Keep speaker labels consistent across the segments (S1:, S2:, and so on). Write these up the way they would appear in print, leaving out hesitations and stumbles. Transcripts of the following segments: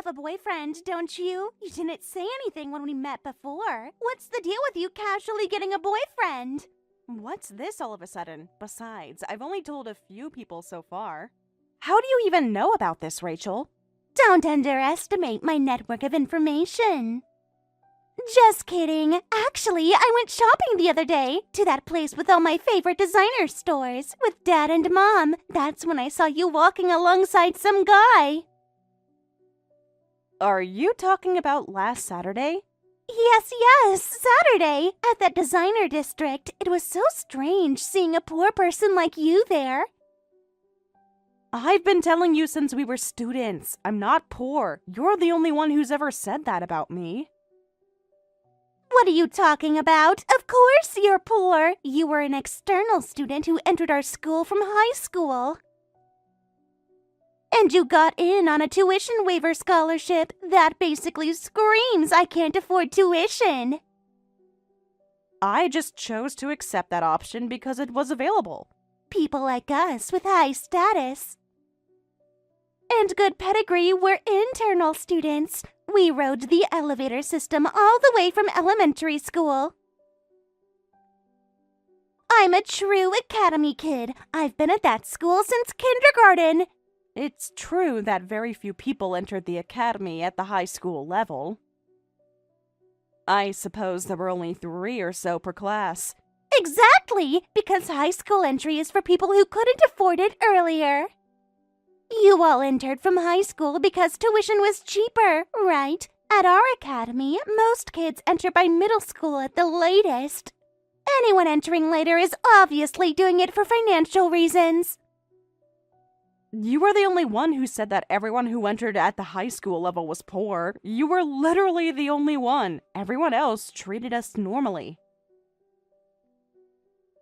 S1: have a boyfriend, don't you? You didn't say anything when we met before. What's the deal with you casually getting a boyfriend?
S2: What's this all of a sudden? Besides, I've only told a few people so far. How do you even know about this, Rachel?
S1: Don't underestimate my network of information. Just kidding. Actually, I went shopping the other day to that place with all my favorite designer stores with Dad and Mom. That's when I saw you walking alongside some guy.
S2: Are you talking about last Saturday?
S1: Yes, Saturday, at that designer district. It was so strange seeing a poor person like you there.
S2: I've been telling you since we were students. I'm not poor. You're the only one who's ever said that about me.
S1: What are you talking about? Of course you're poor. You were an external student who entered our school from high school. And you got in on a tuition waiver scholarship. That basically screams I can't afford tuition.
S2: I just chose to accept that option because it was available.
S1: People like us with high status and good pedigree were internal students. We rode the elevator system all the way from elementary school. I'm a true academy kid. I've been at that school since kindergarten.
S2: It's true that very few people entered the academy at the high school level. I suppose there were only 3 or so per class.
S1: Exactly, because high school entry is for people who couldn't afford it earlier. You all entered from high school because tuition was cheaper, right? At our academy, most kids enter by middle school at the latest. Anyone entering later is obviously doing it for financial reasons.
S2: You were the only one who said that everyone who entered at the high school level was poor. You were literally the only one. Everyone else treated us normally.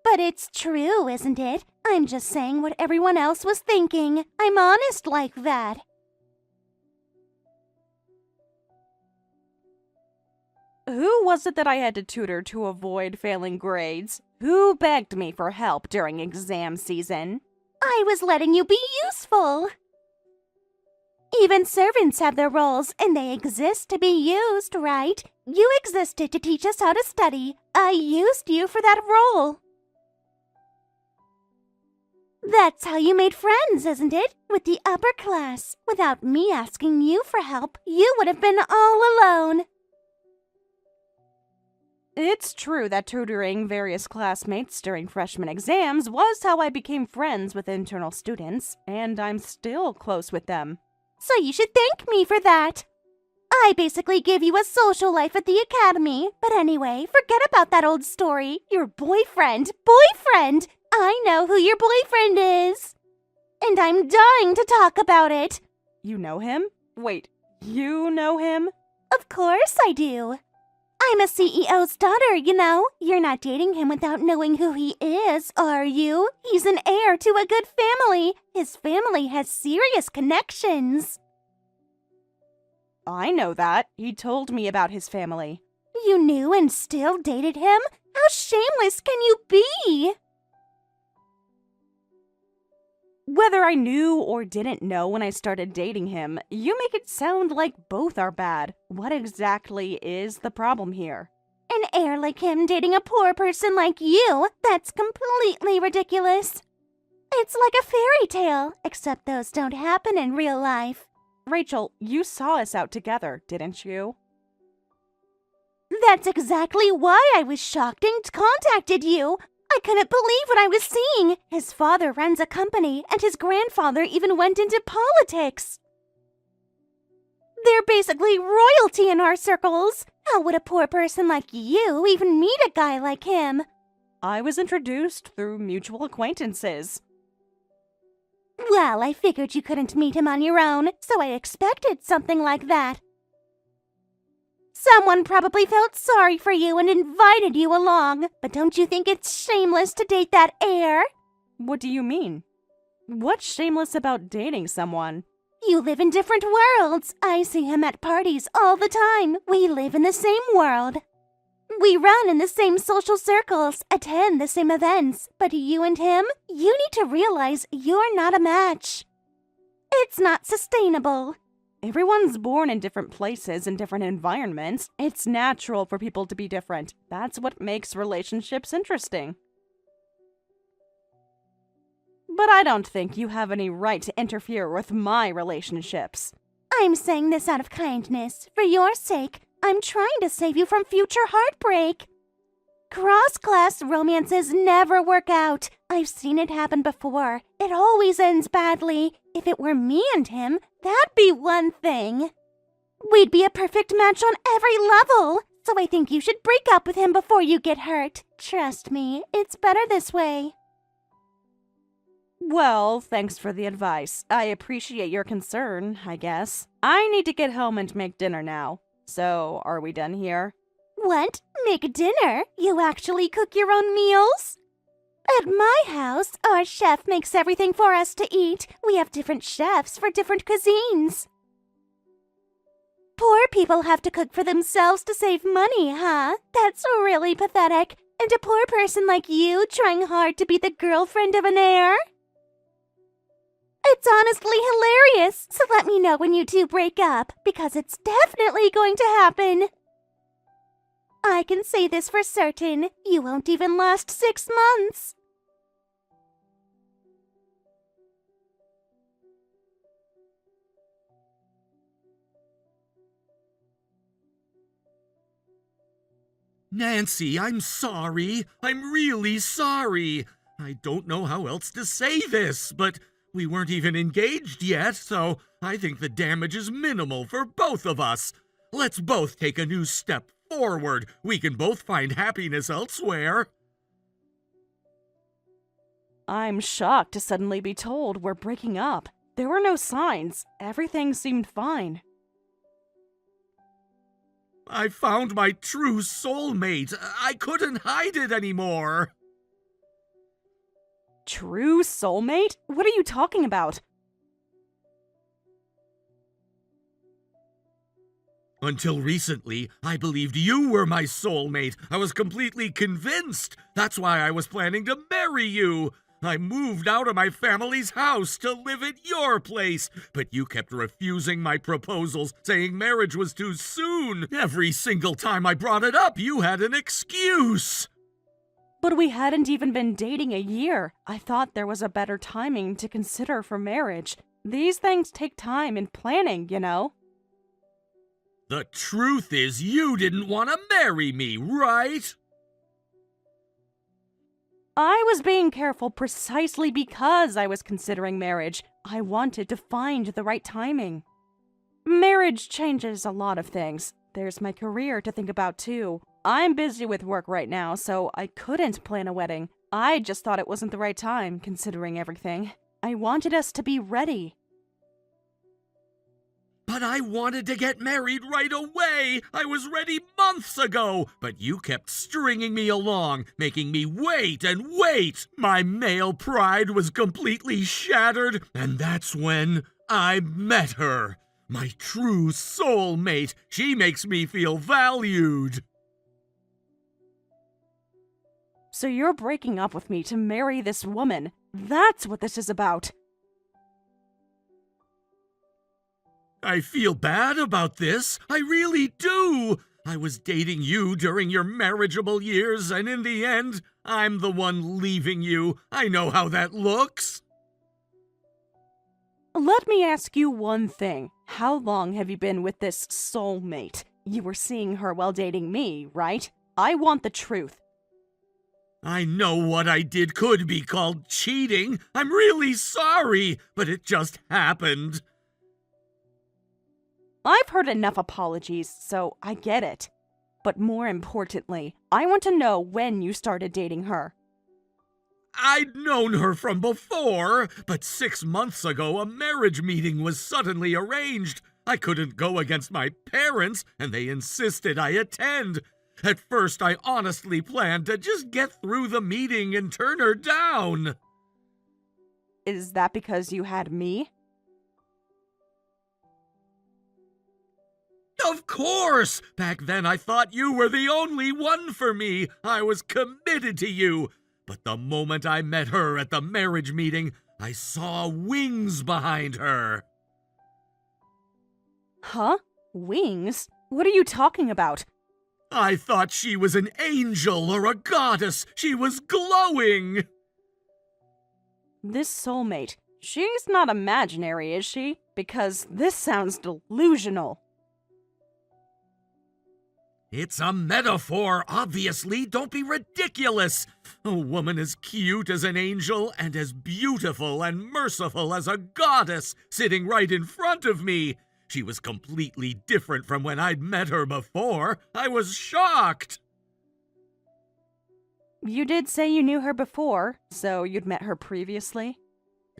S1: But it's true, isn't it? I'm just saying what everyone else was thinking. I'm honest like that.
S2: Who was it that I had to tutor to avoid failing grades? Who begged me for help during exam season?
S1: I was letting you be useful. Even servants have their roles, and they exist to be used, right? You existed to teach us how to study. I used you for that role. That's how you made friends, isn't it? With the upper class. Without me asking you for help, you would have been all alone.
S2: It's true that tutoring various classmates during freshman exams was how I became friends with internal students, and I'm still close with them.
S1: So you should thank me for that. I basically gave you a social life at the academy. But anyway, forget about that old story. Your boyfriend! I know who your boyfriend is. And I'm dying to talk about it.
S2: You know him? Wait, you know him?
S1: Of course I do. I'm a CEO's daughter, you know. You're not dating him without knowing who he is, are you? He's an heir to a good family. His family has serious connections.
S2: I know that. He told me about his family.
S1: You knew and still dated him? How shameless can you be?
S2: Whether I knew or didn't know when I started dating him, you make it sound like both are bad. What exactly is the problem here?
S1: An heir like him dating a poor person like you? That's completely ridiculous. It's like a fairy tale, except those don't happen in real life.
S2: Rachel, you saw us out together, didn't you?
S1: That's exactly why I was shocked and contacted you. I couldn't believe what I was seeing. His father runs a company, and his grandfather even went into politics. They're basically royalty in our circles. How would a poor person like you even meet a guy like him?
S2: I was introduced through mutual acquaintances.
S1: Well, I figured you couldn't meet him on your own, so I expected something like that. Someone probably felt sorry for you and invited you along. But don't you think it's shameless to date that heir?
S2: What do you mean? What's shameless about dating someone?
S1: You live in different worlds. I see him at parties all the time. We live in the same world. We run in the same social circles, attend the same events. But you and him, you need to realize you're not a match. It's not sustainable.
S2: Everyone's born in different places and different environments. It's natural for people to be different. That's what makes relationships interesting. But I don't think you have any right to interfere with my relationships.
S1: I'm saying this out of kindness. For your sake, I'm trying to save you from future heartbreak. Cross-class romances never work out. I've seen it happen before. It always ends badly. If it were me and him, that'd be one thing. We'd be a perfect match on every level. So I think you should break up with him before you get hurt. Trust me, it's better this way.
S2: Well, thanks for the advice. I appreciate your concern, I guess. I need to get home and make dinner now. So, are we done here?
S1: What? Make dinner? You actually cook your own meals? At my house, our chef makes everything for us to eat. We have different chefs for different cuisines. Poor people have to cook for themselves to save money, huh? That's really pathetic. And a poor person like you trying hard to be the girlfriend of an heir? It's honestly hilarious, so let me know when you two break up, because it's definitely going to happen. I can say this for certain, you won't even last 6 months.
S3: Nancy, I'm sorry. I'm really sorry. I don't know how else to say this, but we weren't even engaged yet, so I think the damage is minimal for both of us. Let's both take a new step forward. We can both find happiness elsewhere.
S2: I'm shocked to suddenly be told we're breaking up. There were no signs. Everything seemed fine.
S3: I found my true soulmate. I couldn't hide it anymore.
S2: True soulmate? What are you talking about?
S3: Until recently, I believed you were my soulmate. I was completely convinced. That's why I was planning to marry you. I moved out of my family's house to live at your place, but you kept refusing my proposals, saying marriage was too soon. Every single time I brought it up, you had an excuse.
S2: But we hadn't even been dating a year. I thought there was a better timing to consider for marriage. These things take time and planning, you know?
S3: The truth is, you didn't want to marry me, right?
S2: I was being careful precisely because I was considering marriage. I wanted to find the right timing. Marriage changes a lot of things. There's my career to think about, too. I'm busy with work right now, so I couldn't plan a wedding. I just thought it wasn't the right time, considering everything. I wanted us to be ready.
S3: But I wanted to get married right away. I was ready months ago, but you kept stringing me along, making me wait and wait. My male pride was completely shattered, and that's when I met her. My true soulmate. She makes me feel valued.
S2: So you're breaking up with me to marry this woman. That's what this is about.
S3: I feel bad about this. I really do. I was dating you during your marriageable years, and in the end, I'm the one leaving you. I know how that looks.
S2: Let me ask you one thing. How long have you been with this soulmate? You were seeing her while dating me, right? I want the truth.
S3: I know what I did could be called cheating. I'm really sorry, but it just happened.
S2: I've heard enough apologies, so I get it. But more importantly, I want to know when you started dating her.
S3: I'd known her from before, but 6 months ago a marriage meeting was suddenly arranged. I couldn't go against my parents, and they insisted I attend. At first, I honestly planned to just get through the meeting and turn her down.
S2: Is that because you had me?
S3: Of course! Back then I thought you were the only one for me. I was committed to you. But the moment I met her at the marriage meeting, I saw wings behind her.
S2: Huh? Wings? What are you talking about?
S3: I thought she was an angel or a goddess. She was glowing.
S2: This soulmate, she's not imaginary, is she? Because this sounds delusional.
S3: It's a metaphor, obviously. Don't be ridiculous. A woman as cute as an angel and as beautiful and merciful as a goddess sitting right in front of me. She was completely different from when I'd met her before. I was shocked.
S2: You did say you knew her before, so you'd met her previously?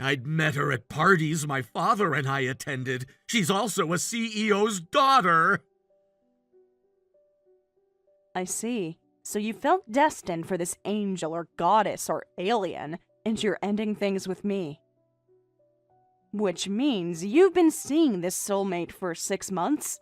S3: I'd met her at parties my father and I attended. She's also a CEO's daughter.
S2: I see. So you felt destined for this angel or goddess or alien, and you're ending things with me. Which means you've been seeing this soulmate for 6 months?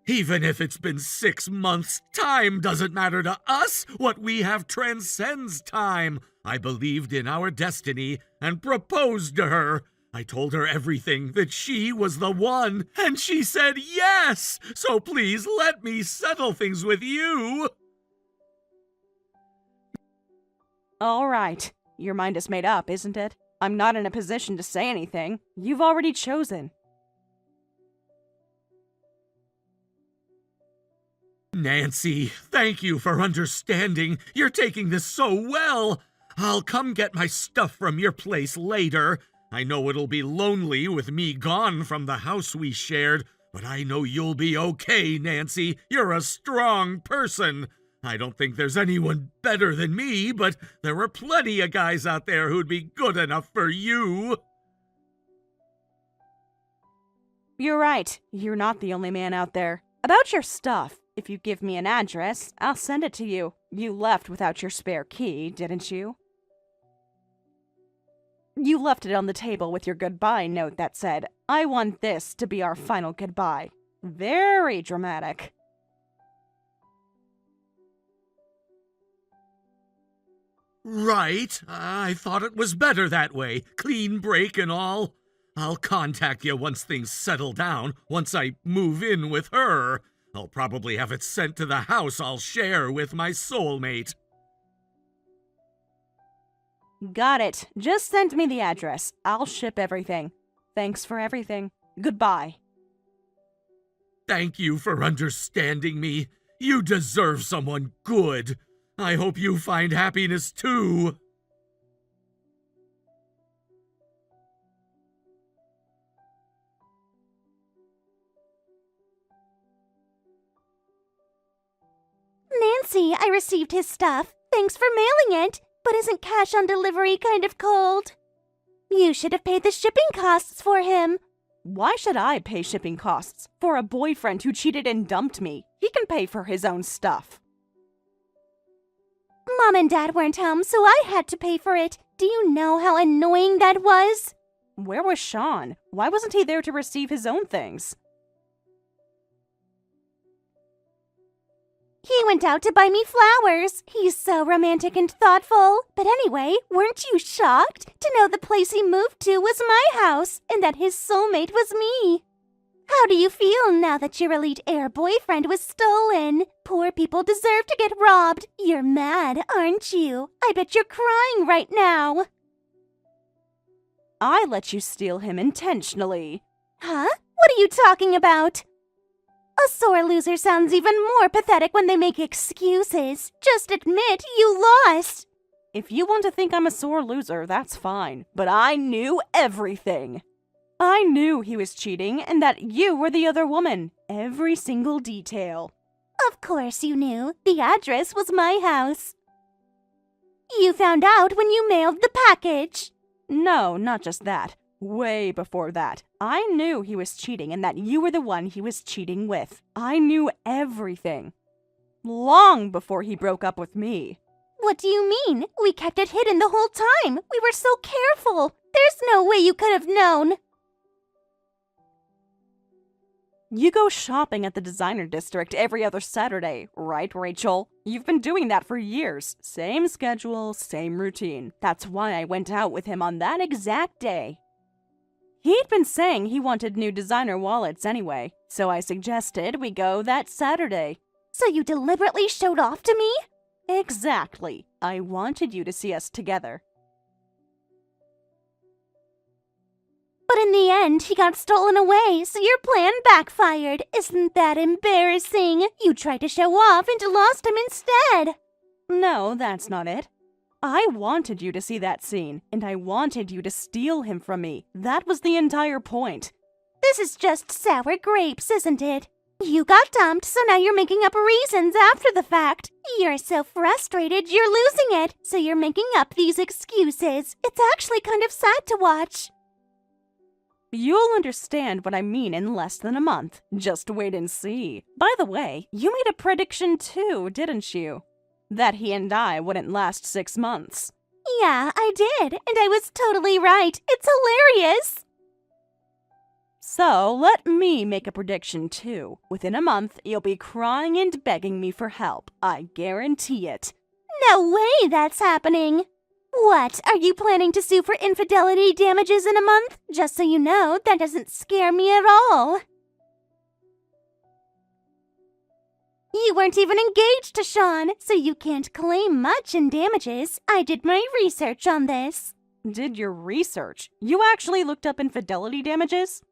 S3: Even if it's been 6 months, time doesn't matter to us. What we have transcends time. I believed in our destiny and proposed to her. I told her everything, that she was the one, and she said yes! So please let me settle things with you!
S2: All right. Your mind is made up, isn't it? I'm not in a position to say anything. You've already chosen.
S3: Nancy, thank you for understanding. You're taking this so well. I'll come get my stuff from your place later. I know it'll be lonely with me gone from the house we shared, but I know you'll be okay, Nancy. You're a strong person. I don't think there's anyone better than me, but there are plenty of guys out there who'd be good enough for you.
S2: You're right. You're not the only man out there. About your stuff, if you give me an address, I'll send it to you. You left without your spare key, didn't you? You left it on the table with your goodbye note that said, "I want this to be our final goodbye." Very dramatic.
S3: Right. I thought it was better that way. Clean break and all. I'll contact you once things settle down, once I move in with her. I'll probably have it sent to the house I'll share with my soulmate.
S2: Got it. Just send me the address. I'll ship everything. Thanks for everything. Goodbye.
S3: Thank you for understanding me. You deserve someone good. I hope you find happiness too.
S1: Nancy, I received his stuff. Thanks for mailing it. But isn't cash on delivery kind of cold? You should have paid the shipping costs for him.
S2: Why should I pay shipping costs for a boyfriend who cheated and dumped me? He can pay for his own stuff.
S1: Mom and Dad weren't home, so I had to pay for it. Do you know how annoying that was?
S2: Where was Sean? Why wasn't he there to receive his own things?
S1: He went out to buy me flowers. He's so romantic and thoughtful. But anyway, weren't you shocked to know the place he moved to was my house and that his soulmate was me? How do you feel now that your elite heir boyfriend was stolen? Poor people deserve to get robbed. You're mad, aren't you? I bet you're crying right now.
S2: I let you steal him intentionally.
S1: Huh? What are you talking about? A sore loser sounds even more pathetic when they make excuses. Just admit you lost.
S2: If you want to think I'm a sore loser, that's fine. But I knew everything. I knew he was cheating and that you were the other woman. Every single detail.
S1: Of course you knew. The address was my house. You found out when you mailed the package.
S2: No, not just that. Way before that. I knew he was cheating and that you were the one he was cheating with. I knew everything. Long before he broke up with me.
S1: What do you mean? We kept it hidden the whole time. We were so careful. There's no way you could have known.
S2: You go shopping at the designer district every other Saturday, right, Rachel? You've been doing that for years. Same schedule, same routine. That's why I went out with him on that exact day. He'd been saying he wanted new designer wallets anyway, so I suggested we go that Saturday.
S1: So you deliberately showed off to me?
S2: Exactly. I wanted you to see us together.
S1: But in the end, he got stolen away, so your plan backfired. Isn't that embarrassing? You tried to show off and lost him instead.
S2: No, that's not it. I wanted you to see that scene, and I wanted you to steal him from me. That was the entire point.
S1: This is just sour grapes, isn't it? You got dumped, so now you're making up reasons after the fact. You're so frustrated you're losing it, so you're making up these excuses. It's actually kind of sad to watch.
S2: You'll understand what I mean in less than a month. Just wait and see. By the way, you made a prediction too, didn't you? That he and I wouldn't last 6 months.
S1: Yeah, I did, and I was totally right. It's hilarious.
S2: So, let me make a prediction too. Within a month, you'll be crying and begging me for help. I guarantee it.
S1: No way that's happening. What, are you planning to sue for infidelity damages in a month? Just so you know, that doesn't scare me at all. You weren't even engaged to Sean, so you can't claim much in damages. I did my research on this.
S2: Did your research? You actually looked up infidelity damages?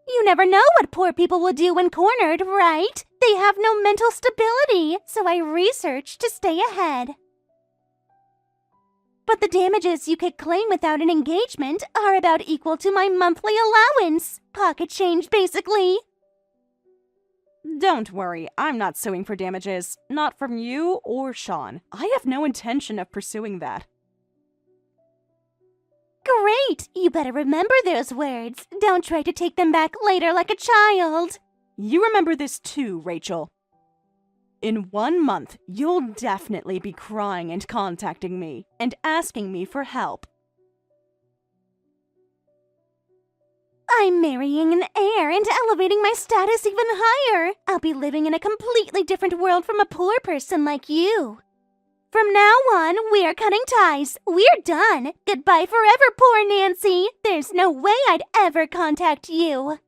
S1: You never know what poor people will do when cornered, right? They have no mental stability, so I researched to stay ahead. But the damages you could claim without an engagement are about equal to my monthly allowance. Pocket change, basically.
S2: Don't worry, I'm not suing for damages. Not from you or Sean. I have no intention of pursuing that.
S1: Great! You better remember those words. Don't try to take them back later like a child.
S2: You remember this too, Rachel. In 1 month, you'll definitely be crying and contacting me and asking me for help.
S1: I'm marrying an heir and elevating my status even higher. I'll be living in a completely different world from a poor person like you. From now on, we're cutting ties. We're done. Goodbye forever, poor Nancy. There's no way I'd ever contact you.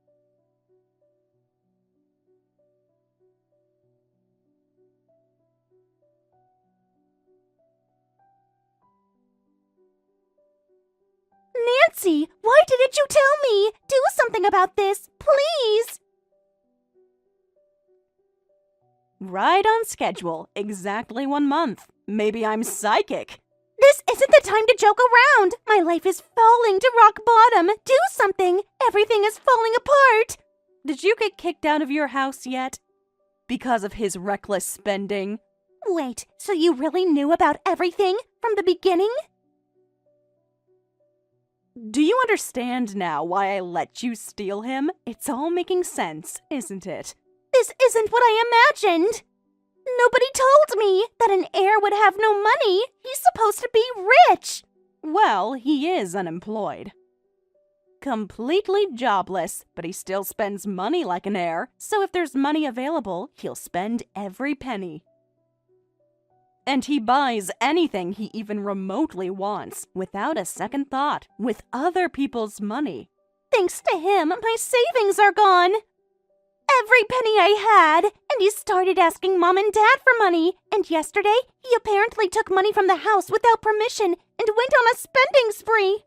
S1: Nancy, why didn't you tell me? Do something about this, please.
S2: Right on schedule. Exactly 1 month. Maybe I'm psychic.
S1: This isn't the time to joke around. My life is falling to rock bottom. Do something. Everything is falling apart.
S2: Did you get kicked out of your house yet? Because of his reckless spending?
S1: Wait, so you really knew about everything from the beginning?
S2: Do you understand now why I let you steal him? It's all making sense, isn't it?
S1: This isn't what I imagined. Nobody told me that an heir would have no money. He's supposed to be rich.
S2: Well, he is unemployed. Completely jobless, but he still spends money like an heir, so if there's money available, he'll spend every penny. And he buys anything he even remotely wants, without a second thought, with other people's money.
S1: Thanks to him, my savings are gone. Every penny I had, and he started asking Mom and Dad for money. And yesterday, he apparently took money from the house without permission and went on a spending spree.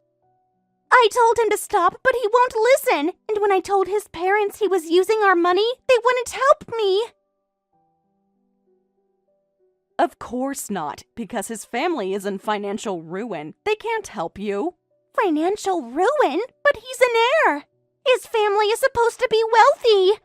S1: I told him to stop, but he won't listen. And when I told his parents he was using our money, they wouldn't help me.
S2: Of course not, because his family is in financial ruin. They can't help you.
S1: Financial ruin? But he's an heir. His family is supposed to be wealthy.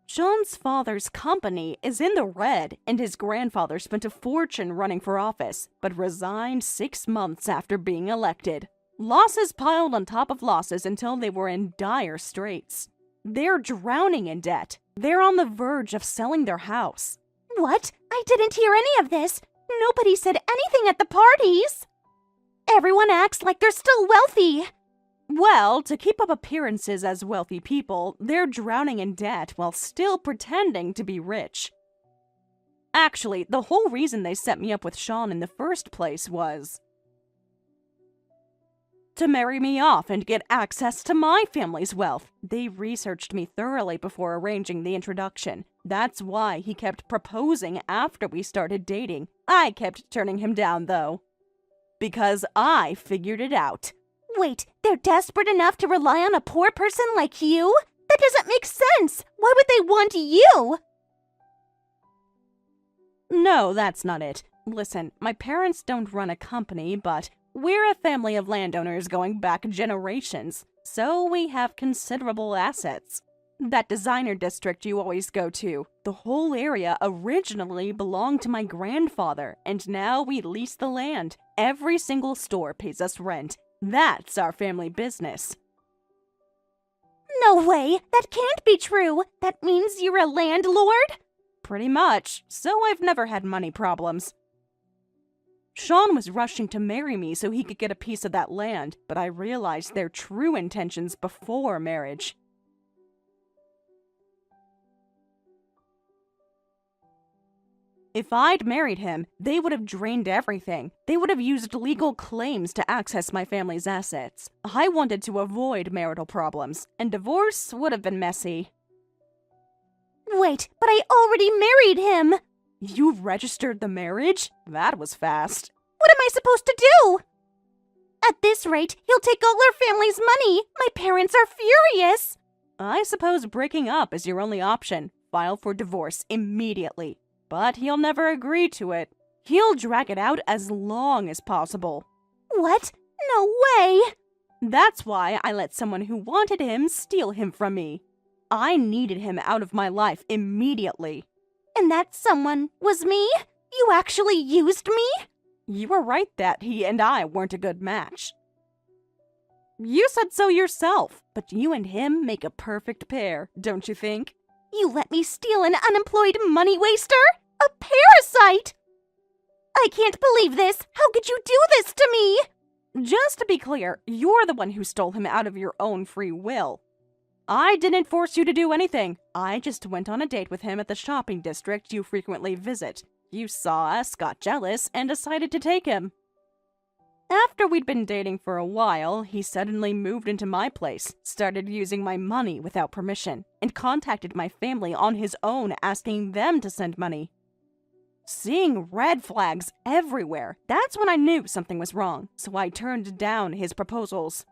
S2: John's father's company is in the red, and his grandfather spent a fortune running for office, but resigned 6 months after being elected. Losses piled on top of losses until they were in dire straits. They're drowning in debt. They're on the verge of selling their house.
S1: What? I didn't hear any of this. Nobody said anything at the parties. Everyone acts like they're still wealthy.
S2: Well, to keep up appearances as wealthy people, they're drowning in debt while still pretending to be rich. Actually, the whole reason they set me up with Sean in the first place was... To marry me off and get access to my family's wealth. They researched me thoroughly before arranging the introduction. That's why he kept proposing after we started dating. I kept turning him down, though. Because I figured it out.
S1: Wait, they're desperate enough to rely on a poor person like you? That doesn't make sense. Why would they want you?
S2: No, that's not it. Listen, my parents don't run a company, but we're a family of landowners going back generations, so we have considerable assets. That designer district you always go to, the whole area originally belonged to my grandfather, and now we lease the land. Every single store pays us rent. That's our family business.
S1: No way! That can't be true! That means you're a landlord?
S2: Pretty much, so I've never had money problems. Sean was rushing to marry me so he could get a piece of that land, but I realized their true intentions before marriage. If I'd married him, they would have drained everything. They would have used legal claims to access my family's assets. I wanted to avoid marital problems, and divorce would have been messy.
S1: Wait, but I already married him!
S2: You registered the marriage? That was fast.
S1: What am I supposed to do? At this rate, he'll take all our family's money. My parents are furious.
S2: I suppose breaking up is your only option. File for divorce immediately. But he'll never agree to it. He'll drag it out as long as possible.
S1: What? No way!
S2: That's why I let someone who wanted him steal him from me. I needed him out of my life immediately.
S1: And that someone was me? You actually used me?
S2: You were right that he and I weren't a good match. You said so yourself, but you and him make a perfect pair, don't you think?
S1: You let me steal an unemployed money waster? A parasite! I can't believe this! How could you do this to me?
S2: Just to be clear, you're the one who stole him out of your own free will. I didn't force you to do anything. I just went on a date with him at the shopping district you frequently visit. You saw us, got jealous, and decided to take him. After we'd been dating for a while, he suddenly moved into my place, started using my money without permission, and contacted my family on his own, asking them to send money. Seeing red flags everywhere, that's when I knew something was wrong, so I turned down his proposals.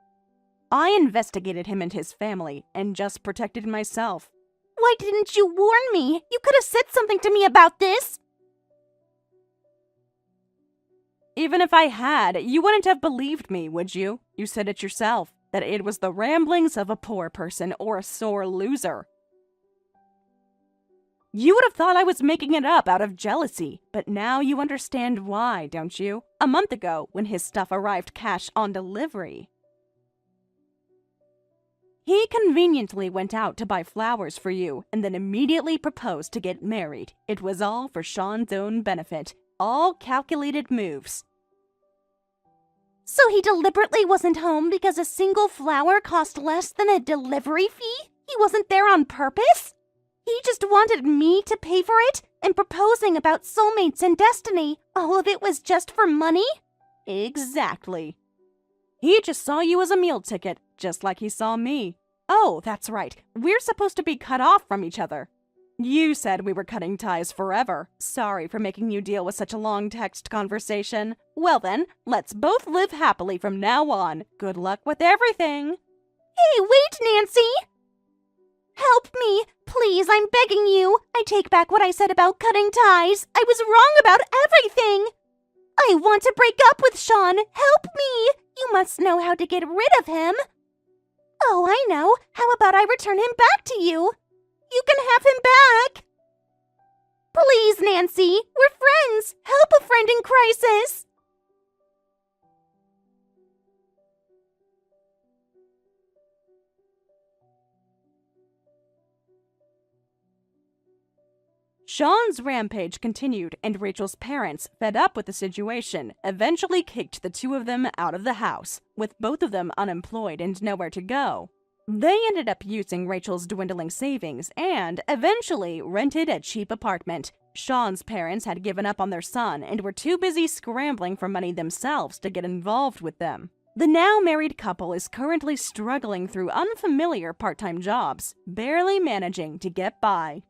S2: I investigated him and his family, and just protected myself.
S1: Why didn't you warn me? You could have said something to me about this.
S2: Even if I had, you wouldn't have believed me, would you? You said it yourself, that it was the ramblings of a poor person or a sore loser. You would have thought I was making it up out of jealousy, but now you understand why, don't you? A month ago, when his stuff arrived cash on delivery, he conveniently went out to buy flowers for you and then immediately proposed to get married. It was all for Sean's own benefit. All calculated moves.
S1: So he deliberately wasn't home because a single flower cost less than a delivery fee? He wasn't there on purpose? He just wanted me to pay for it? And proposing about soulmates and destiny, all of it was just for money?
S2: Exactly. He just saw you as a meal ticket, just like he saw me. Oh, that's right. We're supposed to be cut off from each other. You said we were cutting ties forever. Sorry for making you deal with such a long text conversation. Well then, let's both live happily from now on. Good luck with everything.
S1: Hey, wait, Nancy! Help me! Please, I'm begging you. I take back what I said about cutting ties. I was wrong about everything. I want to break up with Sean. Help me! You must know how to get rid of him. Oh, I know. How about I return him back to you? You can have him back! Please, Nancy! We're friends! Help a friend in crisis!
S2: Sean's rampage continued, and Rachel's parents, fed up with the situation, eventually kicked the two of them out of the house, with both of them unemployed and nowhere to go. They ended up using Rachel's dwindling savings and, eventually, rented a cheap apartment. Sean's parents had given up on their son and were too busy scrambling for money themselves to get involved with them. The now married couple is currently struggling through unfamiliar part-time jobs, barely managing to get by.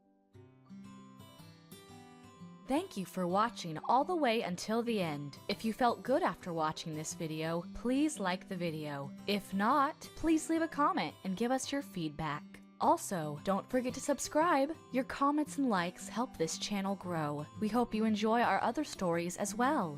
S4: Thank you for watching all the way until the end. If you felt good after watching this video, please like the video. If not, please leave a comment and give us your feedback. Also, don't forget to subscribe. Your comments and likes help this channel grow. We hope you enjoy our other stories as well.